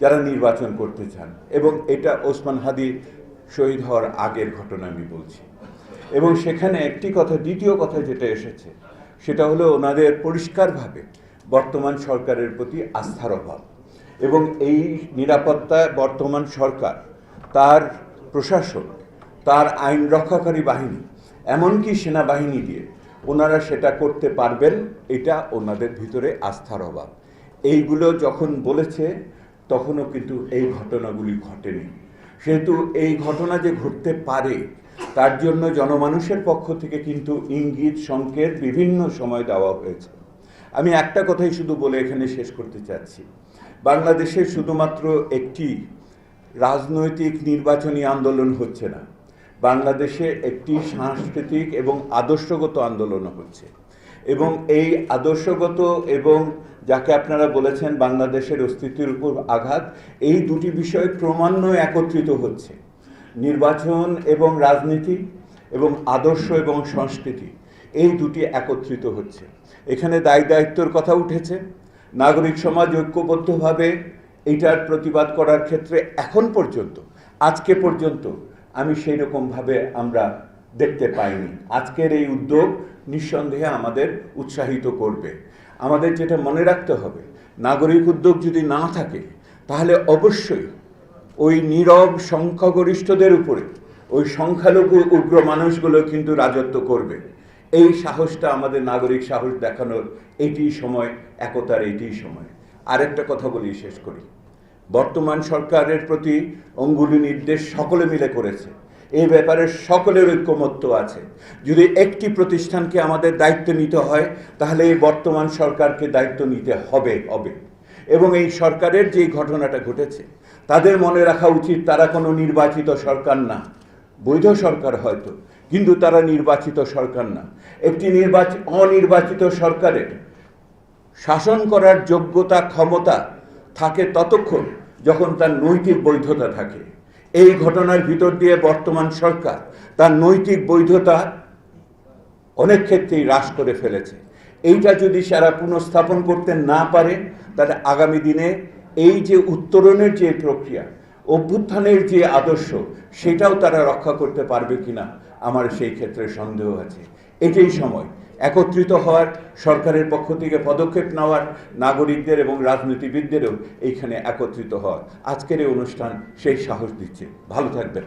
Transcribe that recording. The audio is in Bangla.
যারা নির্বাচন করতে চান। এবং এটা ওসমান হাদি শহীদ হওয়ার আগের ঘটনা আমি বলছি। এবং সেখানে একটি কথা, দ্বিতীয় কথা যেটা এসেছে সেটা হলো ওনাদের পরিষ্কারভাবে বর্তমান সরকারের প্রতি আস্থার অভাব। এবং এই নিরাপত্তা বর্তমান সরকার, তার প্রশাসন, তার আইন রক্ষাকারী বাহিনী, এমনকি সেনাবাহিনী দিয়ে ওনারা সেটা করতে পারবেন, এটা ওনাদের ভিতরে আস্থার অভাব। এইগুলো যখন বলেছে তখনও কিন্তু এই ঘটনাগুলি ঘটেনি। সেহেতু এই ঘটনা যে ঘটতে পারে তার জন্য জনমানুষের পক্ষ থেকে কিন্তু ইঙ্গিত সংকেত বিভিন্ন সময় দেওয়া হয়েছে। আমি একটা কথাই শুধু বলে এখানে শেষ করতে চাচ্ছি, বাংলাদেশে শুধুমাত্র একটি রাজনৈতিক নির্বাচনী আন্দোলন হচ্ছে না, বাংলাদেশে একটি সাংস্কৃতিক এবং আদর্শগত আন্দোলন হচ্ছে। এবং এই আদর্শগত এবং যাকে আপনারা বলেছেন বাংলাদেশের অস্তিত্বের উপর আঘাত, এই দুটি বিষয় ক্রমান্বয়ে একত্রিত হচ্ছে। নির্বাচন এবং রাজনীতি এবং আদর্শ এবং সংস্কৃতি, এই দুটি একত্রিত হচ্ছে। এখানে দায় দায়িত্বর কথা উঠেছে। নাগরিক সমাজ ঐক্যবদ্ধভাবে এইটার প্রতিবাদ করার ক্ষেত্রে এখন পর্যন্ত, আজকে পর্যন্ত আমি সেই রকমভাবে আমরা দেখতে পাইনি। আজকের এই উদ্যোগ নিঃসন্দেহে আমাদের উৎসাহিত করবে। আমাদের যেটা মনে রাখতে হবে, নাগরিক উদ্যোগ যদি না থাকে তাহলে অবশ্যই ওই নীরব সংখ্যাগরিষ্ঠদের উপরে ওই সংখ্যালঘু উগ্র মানুষগুলো কিন্তু রাজত্ব করবে। এই সাহসটা আমাদের নাগরিক সাহস দেখানোর এটি সময়, একতার এটি সময়। আরেকটা কথা বলি, শেষ করি। বর্তমান সরকারের প্রতি অঙ্গুলি নির্দেশ সকলে মিলে করেছে, এই ব্যাপারে সকলের ঐক্যমত্য আছে। যদি একটি প্রতিষ্ঠানকে আমাদের দায়িত্ব নিতে হয় তাহলে এই বর্তমান সরকারকে দায়িত্ব নিতে হবে। এবং এই সরকারের যে ঘটনাটা ঘটেছে তাদের মনে রাখা উচিত তারা কোনো নির্বাচিত সরকার না, বৈধ সরকার হয়তো, কিন্তু তারা নির্বাচিত সরকার না। একটি অনির্বাচিত সরকারের শাসন করার যোগ্যতা ক্ষমতা থাকে ততক্ষণ যখন তার নৈতিক বৈধতা থাকে। এই ঘটনার ভিতর দিয়ে বর্তমান সরকার তার নৈতিক বৈধতা অনেক ক্ষেত্রেই হ্রাস করে ফেলেছে। এইটা যদি সারা পুনঃস্থাপন করতে না পারে তাহলে আগামী দিনে এই যে উত্তরণের যে প্রক্রিয়া, অভ্যুত্থানের যে আদর্শ, সেটাও তারা রক্ষা করতে পারবে কিনা আমার সেই ক্ষেত্রে সন্দেহ আছে। এটাই সময় একত্রিত হওয়ার, সরকারের পক্ষ থেকে পদক্ষেপ নেওয়ার, নাগরিকদের এবং রাজনীতিবিদদেরও এইখানে একত্রিত হওয়ার। আজকের এই অনুষ্ঠান সেই সাহস দিচ্ছে। ভালো থাকবেন।